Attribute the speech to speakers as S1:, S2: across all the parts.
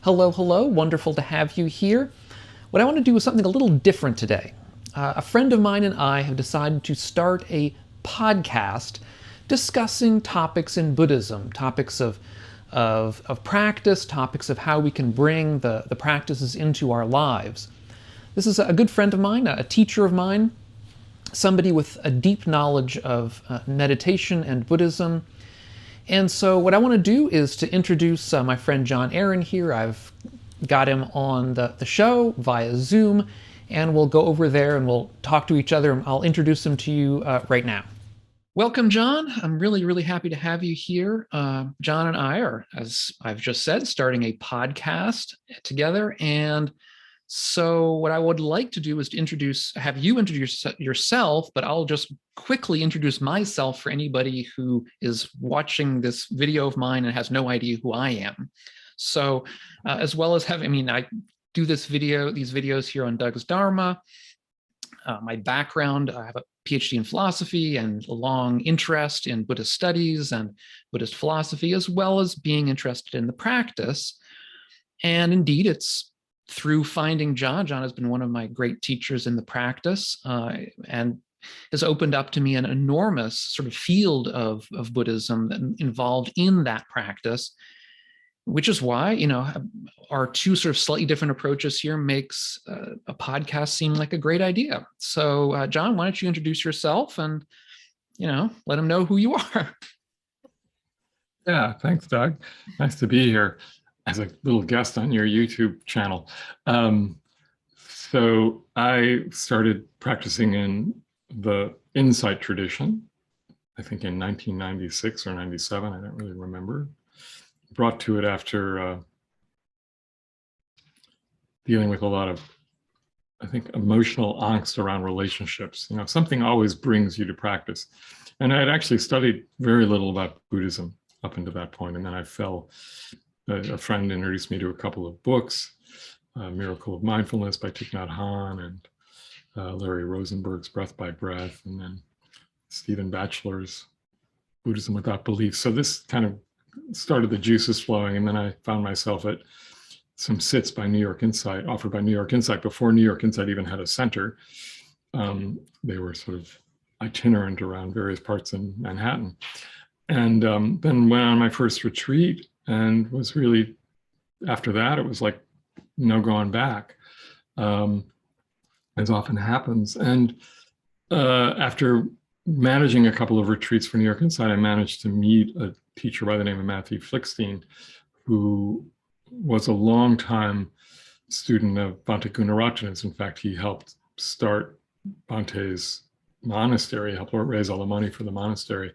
S1: Hello, hello. Wonderful to have you here. What I want to do is something a little different today. A friend of mine and I have decided to start a podcast discussing topics in Buddhism, topics of practice, topics of how we can bring the practices into our lives. This is a good friend of mine, a teacher of mine, somebody with a deep knowledge of meditation and Buddhism. And so what I want to do is to introduce my friend Jon Aaron here. I've got him on the show via Zoom, and we'll go over there and we'll talk to each other. I'll introduce him to you right now. Welcome, Jon. I'm really, really happy to have you here. Jon and I are, as I've just said, starting a podcast together. And so what I would like to do is to have you introduce yourself, but I'll just quickly introduce myself for anybody who is watching this video of mine and has no idea who I am. So as well as I do these videos here on Doug's Dharma. My background, I have a PhD in philosophy and a long interest in Buddhist studies and Buddhist philosophy, as well as being interested in the practice. And indeed, it's through finding Jon. Jon has been one of my great teachers in the practice and has opened up to me an enormous sort of field of Buddhism involved in that practice, which is why, our two sort of slightly different approaches here makes a podcast seem like a great idea. So, Jon, why don't you introduce yourself and, let them know who you are.
S2: Yeah, thanks, Doug. Nice to be here as a little guest on your YouTube channel. So I started practicing in the Insight tradition, I think in 1996 or 97, I don't really remember. Brought to it after dealing with a lot of, I think, emotional angst around relationships. Something always brings you to practice. And I had actually studied very little about Buddhism up until that point, and then I fell. A friend introduced me to a couple of books, Miracle of Mindfulness by Thich Nhat Hanh and Larry Rosenberg's Breath by Breath, and then Stephen Batchelor's Buddhism Without Belief. So this kind of started the juices flowing, and then I found myself at some sits by New York Insight, offered by New York Insight before New York Insight even had a center. They were sort of itinerant around various parts in Manhattan. And then went on my first retreat, and was really, after that, it was like no going back, as often happens. And after managing a couple of retreats for New York Insight, I managed to meet a teacher by the name of Matthew Flickstein, who was a longtime student of Bhante Gunaratana's. In fact, he helped start Bhante's monastery, helped raise all the money for the monastery.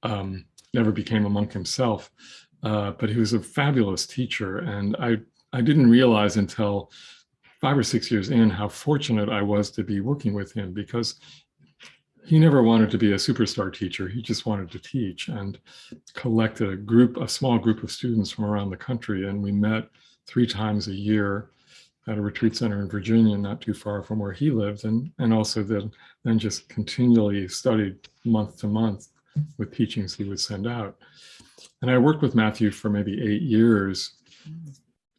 S2: Never became a monk himself. But he was a fabulous teacher, and I didn't realize until 5 or 6 years in how fortunate I was to be working with him, because he never wanted to be a superstar teacher. He just wanted to teach, and collected a small group of students from around the country, and we met 3 times a year at a retreat center in Virginia, not too far from where he lived, and also then just continually studied month to month with teachings he would send out. And I worked with Matthew for maybe 8 years.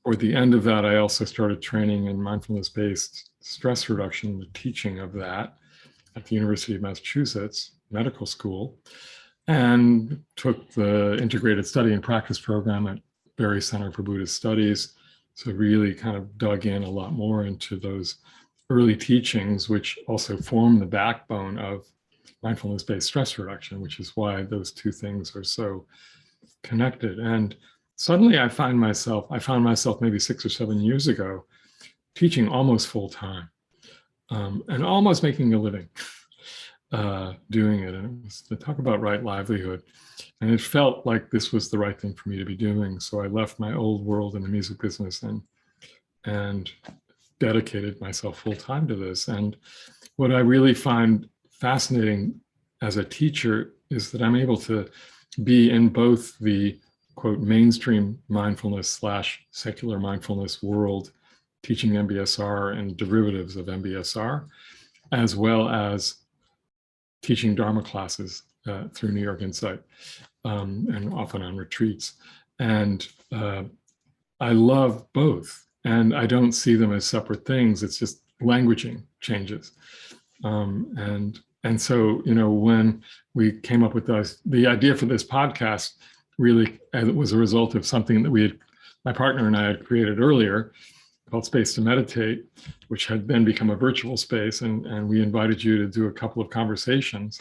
S2: Toward the end of that, I also started training in mindfulness-based stress reduction, the teaching of that at the University of Massachusetts Medical School, and took the integrated study and practice program at Berry Center for Buddhist Studies. So really kind of dug in a lot more into those early teachings, which also form the backbone of mindfulness-based stress reduction, which is why those two things are so connected. And suddenly I found myself maybe 6 or 7 years ago teaching almost full time, and almost making a living doing it. And it was to talk about right livelihood. And it felt like this was the right thing for me to be doing. So I left my old world in the music business and dedicated myself full time to this. And what I really find fascinating as a teacher is that I'm able to be in both the quote mainstream mindfulness / secular mindfulness world, teaching MBSR and derivatives of MBSR, as well as teaching Dharma classes through New York Insight, and often on retreats. And I love both, and I don't see them as separate things. It's just languaging changes. And so, when we came up with the idea for this podcast, really it was a result of something that my partner and I had created earlier called Space to Meditate, which had then become a virtual space. And we invited you to do a couple of conversations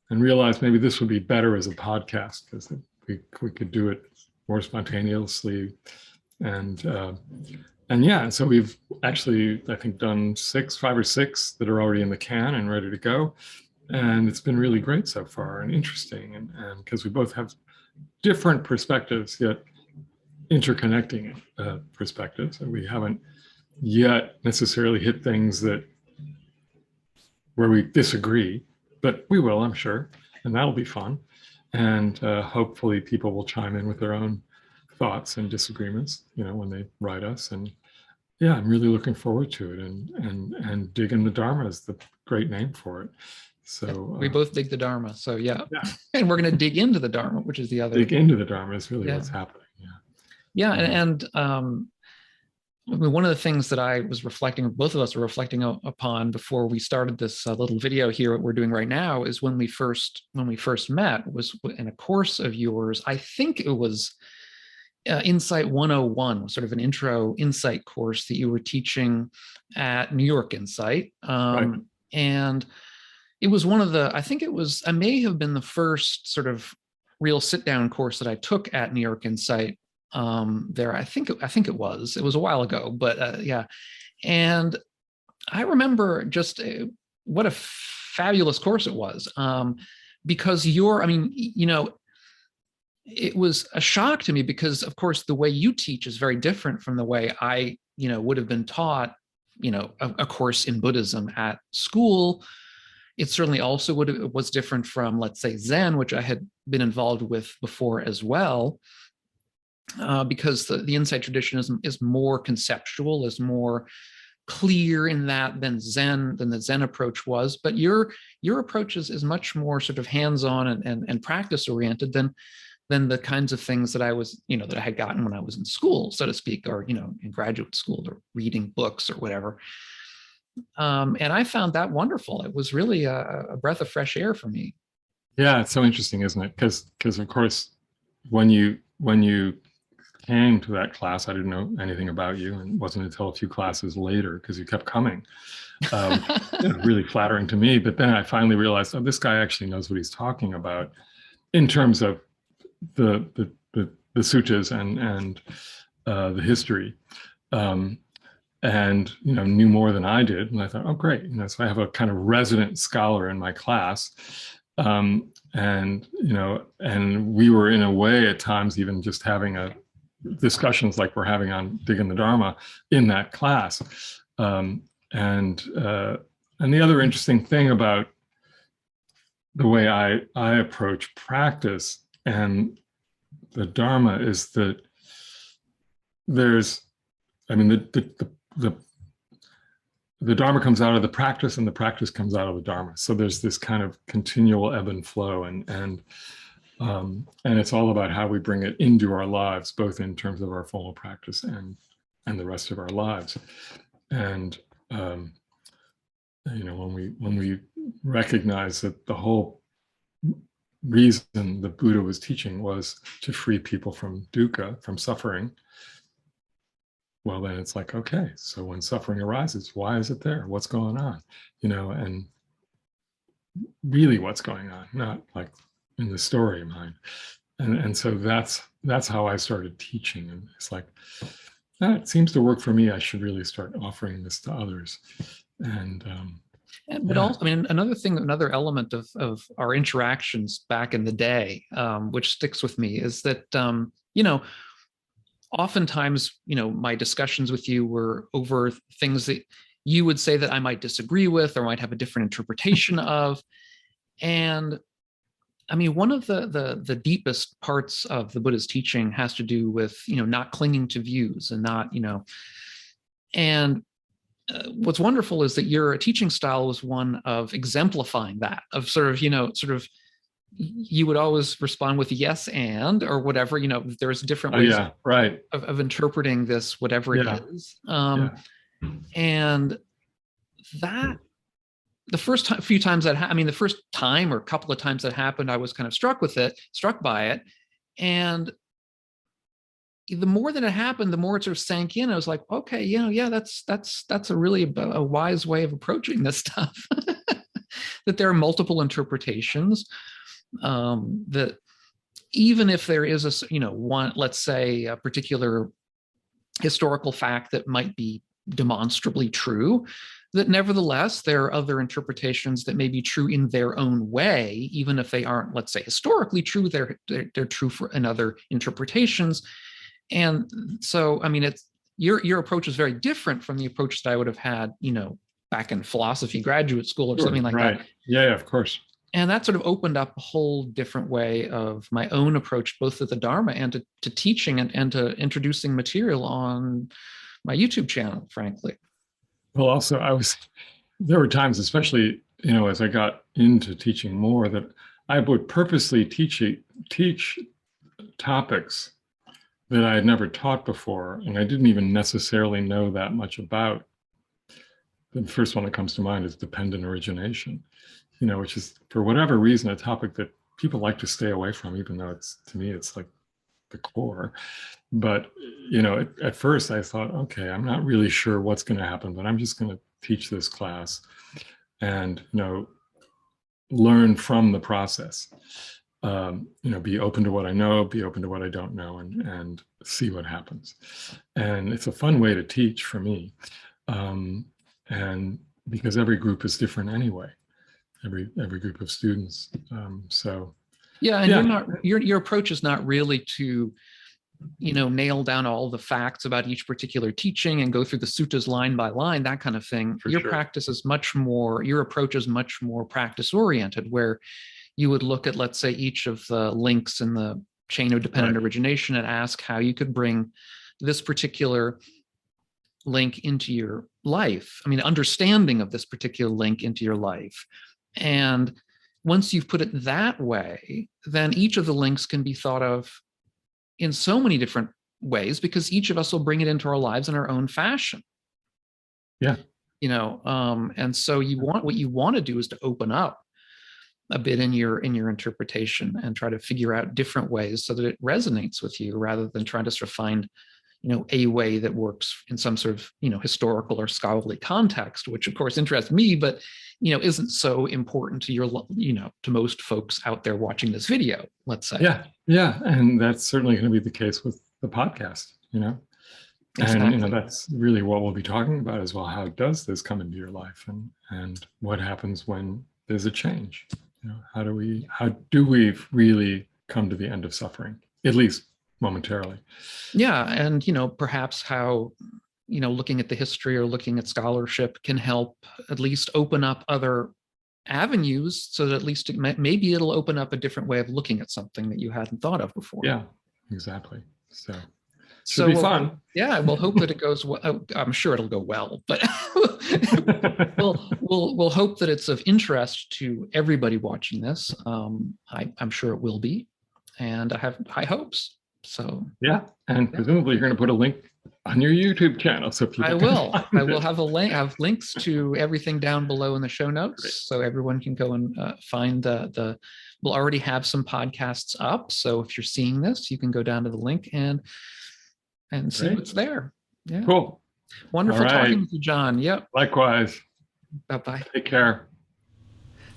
S2: and realized maybe this would be better as a podcast because we could do it more spontaneously. And so we've actually, I think, done 5 or 6 that are already in the can and ready to go. And it's been really great so far and interesting. And because we both have different perspectives, yet interconnecting perspectives. And we haven't yet necessarily hit things where we disagree, but we will, I'm sure. And that'll be fun. And hopefully people will chime in with their own thoughts and disagreements, when they write us. And yeah, I'm really looking forward to it. And Diggin the Dharma is the great name for it. So
S1: we both dig the Dharma. So yeah. And we're going to dig into the Dharma, which is the other.
S2: Dig into the Dharma is really what's happening.
S1: Yeah. And one of the things that I was reflecting, both of us were reflecting upon before we started this little video here, what we're doing right now, is when we first met was in a course of yours. I think it was Insight 101, sort of an intro insight course that you were teaching at New York Insight.
S2: Right.
S1: And it was I may have been the first sort of real sit down course that I took at New York Insight there. I think it was a while ago, but yeah. And I remember just what a fabulous course it was, because it was a shock to me because, of course, the way you teach is very different from the way I, would have been taught, a course in Buddhism at school. It certainly also was different from, let's say, Zen, which I had been involved with before as well, because the insight tradition is more conceptual, is more clear in that than the Zen approach was. But your approach is much more sort of hands-on and practice oriented than the kinds of things that I was, that I had gotten when I was in school, so to speak, or, in graduate school, or reading books or whatever. And I found that wonderful. It was really a breath of fresh air for me.
S2: Yeah, it's so interesting, isn't it? Because of course, when you came to that class, I didn't know anything about you, and it wasn't until a few classes later, because you kept coming. Really flattering to me. But then I finally realized, this guy actually knows what he's talking about in terms of the suttas and the history. And knew more than I did, and I thought, oh great, so I have a kind of resident scholar in my class, and we were in a way at times even just having discussions like we're having on Diggin the Dharma in that class, and the other interesting thing about the way I approach practice and the Dharma is that the Dharma comes out of the practice, and the practice comes out of the Dharma. So there's this kind of continual ebb and flow, and it's all about how we bring it into our lives, both in terms of our formal practice and the rest of our lives. And when we recognize that the whole reason the Buddha was teaching was to free people from dukkha, from suffering, well, then it's like, okay, so when suffering arises, why is it there? What's going on? And really what's going on, not like in the story mind. And so that's how I started teaching. And it's like, that seems to work for me. I should really start offering this to others.
S1: But also, another element of our interactions back in the day, which sticks with me, is that, oftentimes, my discussions with you were over things that you would say that I might disagree with or might have a different interpretation of. And one of the deepest parts of the Buddha's teaching has to do with, not clinging to views and not, and what's wonderful is that your teaching style was one of exemplifying that, of sort of you would always respond with yes and or whatever. There's different ways of interpreting this, whatever it is. And that the first few times the first time or couple of times that happened, I was kind of struck by it. And the more that it happened, the more it sort of sank in. I was like, okay, that's a really a wise way of approaching this stuff. That there are multiple interpretations. That even if there is one, let's say a particular historical fact that might be demonstrably true, that nevertheless there are other interpretations that may be true in their own way, even if they aren't, let's say, historically true. They're true in other interpretations. And so, it's your approach is very different from the approach that I would have had, back in philosophy graduate school or something like that.
S2: Yeah, of course.
S1: And that sort of opened up a whole different way of my own approach, both to the Dharma and to teaching and to introducing material on my YouTube channel, frankly.
S2: Well, also, there were times, especially, as I got into teaching more, that I would purposely teach topics that I had never taught before, and I didn't even necessarily know that much about. The first one that comes to mind is dependent origination, which is, for whatever reason, a topic that people like to stay away from, even though to me, it's like the core. But, at first I thought, okay, I'm not really sure what's going to happen, but I'm just going to teach this class and, learn from the process. Be open to what I know, be open to what I don't know, and see what happens. And it's a fun way to teach for me. And because every group is different anyway, every group of students. Your approach is not really to, nail down all the facts about each particular teaching and go through the suttas line by line, that kind of thing. Your approach is much more practice oriented, where you would look at, let's say, each of the links in the chain of dependent origination and ask how you could bring this particular link into your life. Understanding of this particular link into your life. And once you've put it that way, then each of the links can be thought of in so many different ways, because each of us will bring it into our lives in our own fashion. Yeah.
S1: And so what you want to do is to open up a bit in your interpretation and try to figure out different ways so that it resonates with you, rather than trying to sort of find, a way that works in some sort of, historical or scholarly context, which of course interests me, but, isn't so important to to most folks out there watching this video, let's say.
S2: Yeah. And that's certainly going to be the case with the podcast, Exactly. And, that's really what we'll be talking about as well. How does this come into your life, and what happens when there's a change? How do we really come to the end of suffering, at least momentarily?
S1: Yeah. And, perhaps how, looking at the history or looking at scholarship can help at least open up other avenues, so that at least maybe it'll open up a different way of looking at something that you hadn't thought of before.
S2: Yeah, exactly. So should be fun.
S1: Yeah, we'll hope that it goes well. I'm sure it'll go well, but we'll hope that it's of interest to everybody watching this. I'm sure it will be, and I have high hopes. So
S2: yeah, and presumably you're going to put a link on your YouTube channel, so people.
S1: I will have a link. I have links to everything down below in the show notes, so everyone can go and find the. We'll already have some podcasts up, so if you're seeing this, you can go down to the link and see what's there. Yeah.
S2: Cool.
S1: Wonderful talking with you, John. Yep.
S2: Likewise.
S1: Bye-bye.
S2: Take care.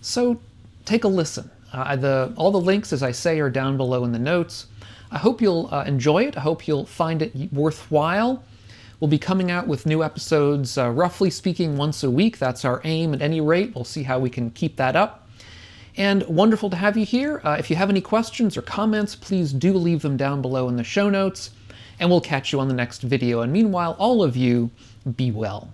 S1: So take a listen. All the links, as I say, are down below in the notes. I hope you'll enjoy it. I hope you'll find it worthwhile. We'll be coming out with new episodes, roughly speaking, once a week. That's our aim at any rate. We'll see how we can keep that up. And wonderful to have you here. If you have any questions or comments, please do leave them down below in the show notes. And we'll catch you on the next video. And meanwhile, all of you, be well.